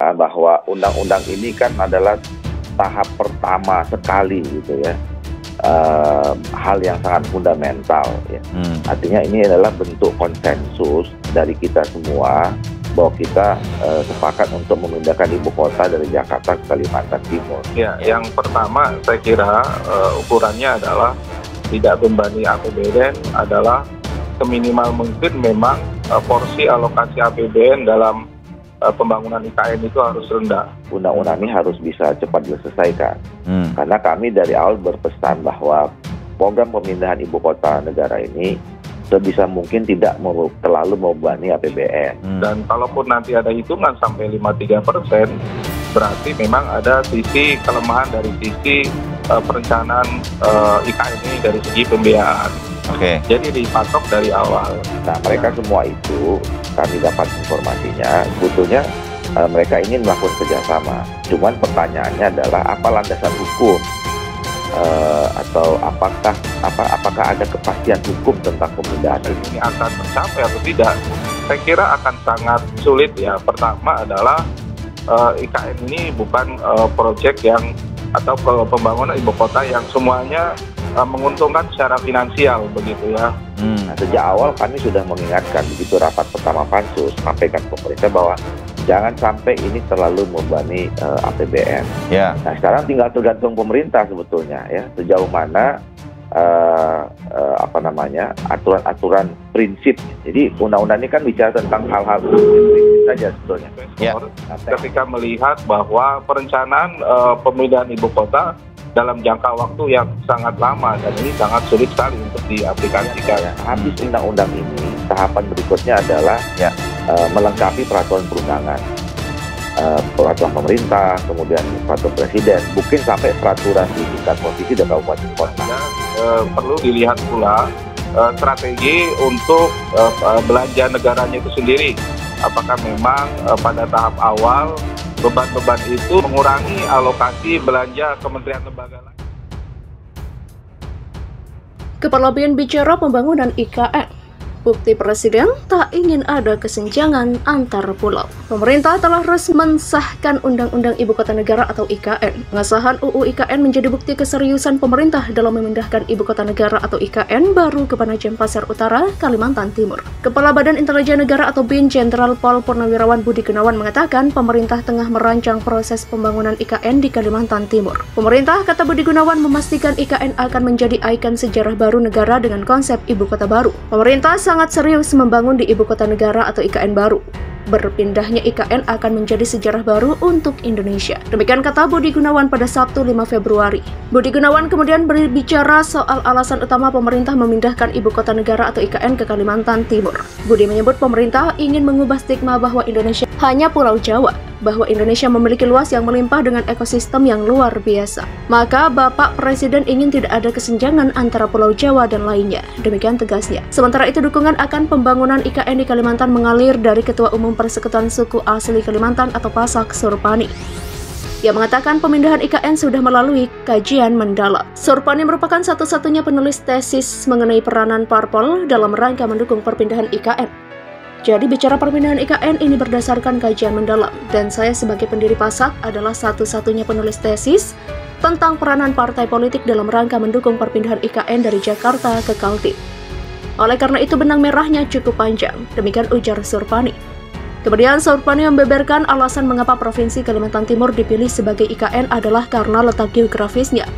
bahwa undang-undang ini kan adalah tahap pertama sekali gitu ya, hal yang sangat fundamental ya. Artinya ini adalah bentuk konsensus dari kita semua bahwa kita sepakat untuk memindahkan ibu kota dari Jakarta ke Kalimantan Timur. Ya, yang pertama saya kira ukurannya adalah tidak membebani APBN, adalah seminimal mungkin memang porsi alokasi APBN dalam pembangunan IKN itu harus rendah. Undang-undang ini harus bisa cepat diselesaikan. Karena kami dari awal berpesan bahwa program pemindahan ibu kota negara ini sebisa mungkin tidak terlalu membebani APBN. Dan kalaupun nanti ada hitungan sampai 53%, berarti memang ada sisi kelemahan dari sisi perencanaan IKN ini dari segi pembiayaan. Jadi dipatok dari awal. Nah, mereka semua itu kami dapat informasinya sebetulnya mereka ingin melakukan kerjasama. Cuman pertanyaannya adalah apa landasan hukum atau apakah ada kepastian hukum tentang pemindahan ini akan tercapai atau tidak? Saya kira akan sangat sulit ya. Pertama adalah IKN ini bukan proyek yang atau pembangunan ibu kota yang semuanya menguntungkan secara finansial begitu ya. Nah, sejak awal kami sudah mengingatkan begitu rapat pertama pansus sampaikan pemerintah bahwa jangan sampai ini terlalu membebani APBN. Nah, sekarang tinggal tergantung pemerintah sebetulnya ya sejauh mana aturan-aturan prinsip. Jadi undang-undang ini kan bicara tentang hal-hal prinsip saja sebetulnya. Ketika melihat bahwa perencanaan pemindahan ibu kota dalam jangka waktu yang sangat lama dan ini sangat sulit sekali untuk diaplikasikan. Habis undang-undang ini, tahapan berikutnya adalah melengkapi peraturan perundangan, peraturan pemerintah, kemudian peraturan presiden, mungkin sampai peraturan di tingkat provinsi dan kabupaten kota. Perlu dilihat pula strategi untuk belanja negaranya itu sendiri. Apakah memang pada tahap awal beban-beban itu mengurangi alokasi belanja kementerian lembaga lain. Kepala BIN bicara pembangunan IKN. Bukti Presiden tak ingin ada kesenjangan antar pulau. Pemerintah telah resmi mensahkan Undang-Undang Ibu Kota Negara atau IKN. Pengesahan UU IKN menjadi bukti keseriusan pemerintah dalam memindahkan Ibu Kota Negara atau IKN baru ke Penajam Pasir Utara, Kalimantan Timur. Kepala Badan Intelijen Negara atau BIN Jenderal Pol Purnawirawan Budi Gunawan mengatakan pemerintah tengah merancang proses pembangunan IKN di Kalimantan Timur. Pemerintah, kata Budi Gunawan, memastikan IKN akan menjadi ikon sejarah baru negara dengan konsep ibu kota baru. Pemerintah sangat serius membangun di ibu kota negara atau IKN baru. Berpindahnya IKN akan menjadi sejarah baru untuk Indonesia. Demikian kata Budi Gunawan pada Sabtu 5 Februari. Budi Gunawan kemudian berbicara soal alasan utama pemerintah memindahkan ibu kota negara atau IKN ke Kalimantan Timur. Budi menyebut pemerintah ingin mengubah stigma bahwa Indonesia hanya Pulau Jawa, bahwa Indonesia memiliki luas yang melimpah dengan ekosistem yang luar biasa. Maka Bapak Presiden ingin tidak ada kesenjangan antara Pulau Jawa dan lainnya. Demikian tegasnya. Sementara itu dukungan akan pembangunan IKN di Kalimantan mengalir dari Ketua Umum Persekutuan Suku Asli Kalimantan atau PASAK Surpani. Ia mengatakan pemindahan IKN sudah melalui kajian mendalam. Surpani merupakan satu-satunya penulis tesis mengenai peranan parpol dalam rangka mendukung perpindahan IKN. Jadi bicara perpindahan IKN ini berdasarkan kajian mendalam, dan saya sebagai pendiri PASAK adalah satu-satunya penulis tesis tentang peranan partai politik dalam rangka mendukung perpindahan IKN dari Jakarta ke Kaltim. Oleh karena itu benang merahnya cukup panjang, demikian ujar Surpani. Kemudian Surpani membeberkan alasan mengapa Provinsi Kalimantan Timur dipilih sebagai IKN adalah karena letak geografisnya.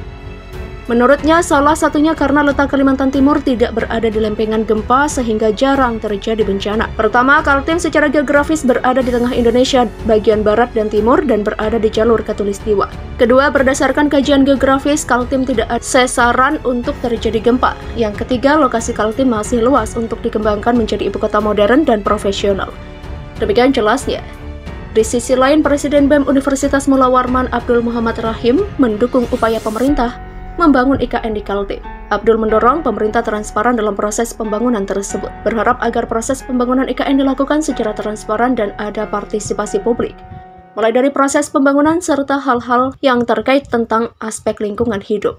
Menurutnya, salah satunya karena letak Kalimantan Timur tidak berada di lempengan gempa sehingga jarang terjadi bencana. Pertama, Kaltim secara geografis berada di tengah Indonesia bagian barat dan timur dan berada di jalur Khatulistiwa. Kedua, berdasarkan kajian geografis, Kaltim tidak ada sasaran untuk terjadi gempa. Yang ketiga, lokasi Kaltim masih luas untuk dikembangkan menjadi ibu kota modern dan profesional. Demikian jelasnya. Di sisi lain, Presiden BEM Universitas Mula Warman Abdul Muhammad Rahim mendukung upaya pemerintah membangun IKN di Kaltim. Abdul mendorong pemerintah transparan dalam proses pembangunan tersebut, berharap agar proses pembangunan IKN dilakukan secara transparan dan ada partisipasi publik, mulai dari proses pembangunan serta hal-hal yang terkait tentang aspek lingkungan hidup.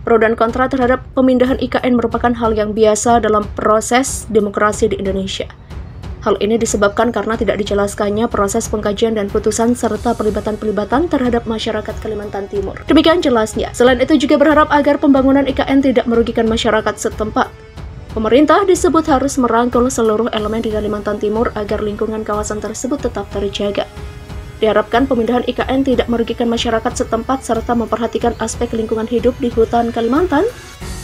Pro dan kontra terhadap pemindahan IKN merupakan hal yang biasa dalam proses demokrasi di Indonesia. Hal ini disebabkan karena tidak dijelaskannya proses pengkajian dan putusan serta pelibatan-pelibatan terhadap masyarakat Kalimantan Timur. Demikian jelasnya. Selain itu juga berharap agar pembangunan IKN tidak merugikan masyarakat setempat. Pemerintah disebut harus merangkul seluruh elemen di Kalimantan Timur agar lingkungan kawasan tersebut tetap terjaga. Diharapkan pemindahan IKN tidak merugikan masyarakat setempat serta memperhatikan aspek lingkungan hidup di hutan Kalimantan,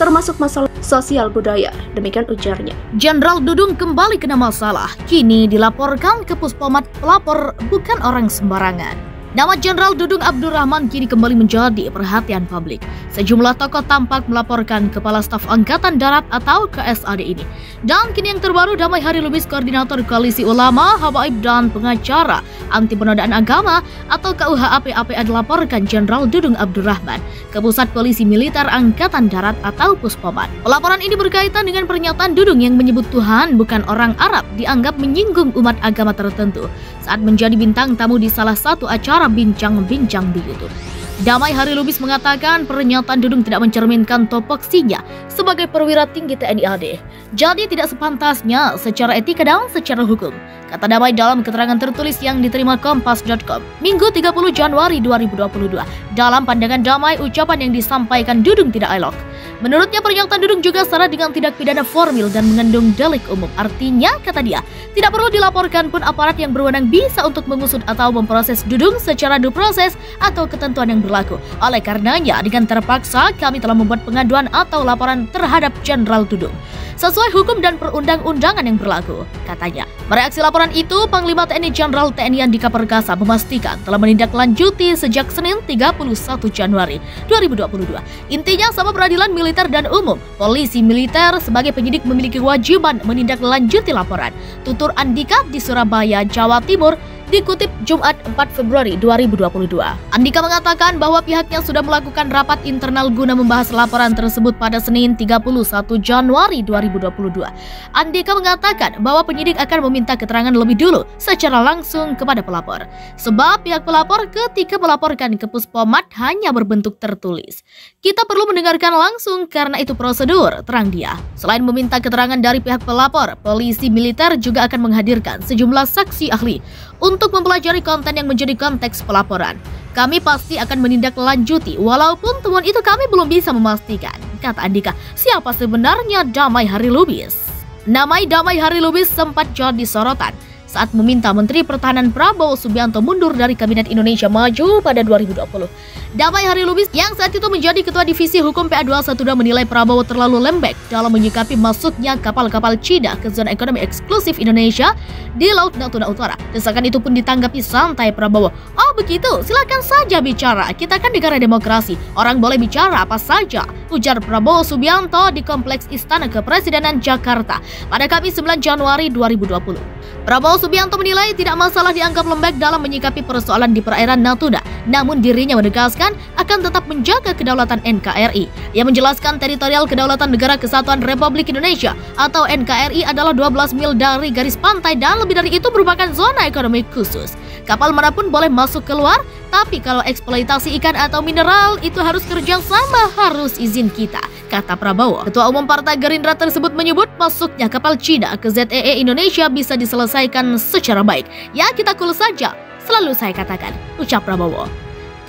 termasuk masalah sosial budaya. Demikian ujarnya. Jenderal Dudung kembali kena masalah. Kini dilaporkan ke Puspomat, pelapor bukan orang sembarangan. Nama Jenderal Dudung Abdurrahman kini kembali menjadi perhatian publik. Sejumlah tokoh tampak melaporkan Kepala Staf Angkatan Darat atau KSAD ini. Dan kini yang terbaru, Damai Hari Lubis, Koordinator Koalisi Ulama, Habaib dan pengacara anti penodaan agama atau KUHAP dilaporkan Jenderal Dudung Abdurrahman ke Pusat Polisi Militer Angkatan Darat atau Puspomat. Pelaporan ini berkaitan dengan pernyataan Dudung yang menyebut Tuhan bukan orang Arab dianggap menyinggung umat agama tertentu saat menjadi bintang tamu di salah satu acara bincang-bincang di YouTube. Damai Hari Lubis mengatakan pernyataan Dudung tidak mencerminkan topoksinya sebagai perwira tinggi TNI AD. Jadi tidak sepantasnya secara etika dan secara hukum, kata Damai dalam keterangan tertulis yang diterima Kompas.com Minggu 30 Januari 2022. Dalam pandangan Damai, ucapan yang disampaikan Dudung tidak elok. Menurutnya pernyataan Dudung juga syarat dengan tindak pidana formil dan mengandung delik umum. Artinya, kata dia, tidak perlu dilaporkan pun aparat yang berwenang bisa untuk mengusut atau memproses Dudung secara due process atau ketentuan yang berlaku. Oleh karenanya, dengan terpaksa kami telah membuat pengaduan atau laporan terhadap Jenderal Dudung sesuai hukum dan perundang-undangan yang berlaku, katanya. Mereaksi laporan itu, Panglima TNI Jenderal TNI Andika Perkasa memastikan telah menindaklanjuti sejak Senin 31 Januari 2022. Intinya sama peradilan militer dan umum, polisi militer sebagai penyidik memiliki kewajiban menindaklanjuti laporan, tutur Andika di Surabaya, Jawa Timur, dikutip Jumat 4 Februari 2022. Andika mengatakan bahwa pihaknya sudah melakukan rapat internal guna membahas laporan tersebut pada Senin 31 Januari 2022. Andika mengatakan bahwa penyidik akan meminta keterangan lebih dulu secara langsung kepada pelapor. Sebab pihak pelapor ketika melaporkan ke Puspomat hanya berbentuk tertulis. Kita perlu mendengarkan langsung karena itu prosedur, terang dia. Selain meminta keterangan dari pihak pelapor, polisi militer juga akan menghadirkan sejumlah saksi ahli untuk mempelajari konten yang menjadi konteks pelaporan. Kami pasti akan menindaklanjuti, walaupun temuan itu kami belum bisa memastikan, kata Andika. Siapa sebenarnya Damai Hari Lubis? Nama Damai Hari Lubis sempat jadi sorotan saat meminta Menteri Pertahanan Prabowo Subianto mundur dari Kabinet Indonesia Maju pada 2020. Damai Hari Lubis yang saat itu menjadi Ketua Divisi Hukum PA212 menilai Prabowo terlalu lembek dalam menyikapi masuknya kapal-kapal Cina ke zona ekonomi eksklusif Indonesia di Laut Natuna Utara. Desakan itu pun ditanggapi santai Prabowo. Oh begitu, silakan saja bicara, kita kan negara demokrasi, orang boleh bicara apa saja, ujar Prabowo Subianto di Kompleks Istana Kepresidenan Jakarta pada Kamis 9 Januari 2020. Prabowo Subianto menilai tidak masalah dianggap lembek dalam menyikapi persoalan di perairan Natuna, namun dirinya menegaskan akan tetap menjaga kedaulatan NKRI. Ia menjelaskan teritorial kedaulatan Negara Kesatuan Republik Indonesia atau NKRI adalah 12 mil dari garis pantai dan lebih dari itu merupakan zona ekonomi khusus. Kapal manapun boleh masuk keluar, tapi kalau eksploitasi ikan atau mineral itu harus kerjasama, harus izin kita, kata Prabowo. Ketua Umum Partai Gerindra tersebut menyebut masuknya kapal Cina ke ZEE Indonesia bisa diselesaikan secara baik. Ya kita cool saja, selalu saya katakan, ucap Prabowo.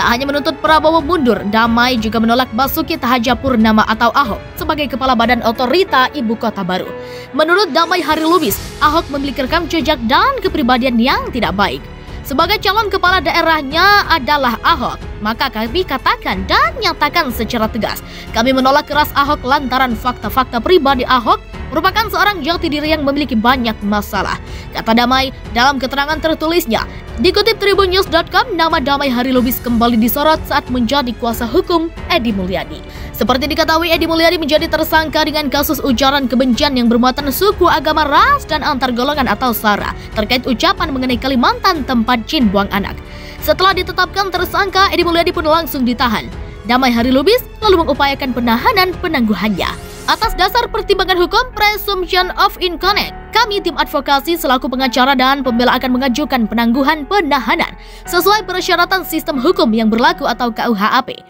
Tak hanya menuntut Prabowo mundur, Damai juga menolak Basuki Tahajapurnama atau Ahok sebagai Kepala Badan Otorita Ibu Kota Baru. Menurut Damai Hari Lubis, Ahok memiliki rekam jejak dan kepribadian yang tidak baik. Sebagai calon kepala daerahnya adalah Ahok, maka kami katakan dan nyatakan secara tegas, kami menolak keras Ahok lantaran fakta-fakta pribadi Ahok merupakan seorang jati diri yang memiliki banyak masalah, kata Damai dalam keterangan tertulisnya. Dikutip tribunnews.com, nama Damai Hari Lubis kembali disorot saat menjadi kuasa hukum Edi Mulyadi. Seperti diketahui, Edi Mulyadi menjadi tersangka dengan kasus ujaran kebencian yang bermuatan suku, agama, ras, dan antar golongan atau SARA terkait ucapan mengenai Kalimantan tempat jin buang anak. Setelah ditetapkan tersangka, Edi Mulyadi pun langsung ditahan. Damai Hari Lubis lalu mengupayakan penahanan penangguhannya. Atas dasar pertimbangan hukum presumption of inconnect, kami tim advokasi selaku pengacara dan pembela akan mengajukan penangguhan penahanan sesuai persyaratan sistem hukum yang berlaku atau KUHAP,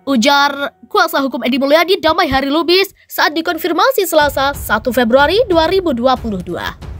ujar kuasa hukum Edi Mulyadi Damai Hari Lubis saat dikonfirmasi Selasa 1 Februari 2022.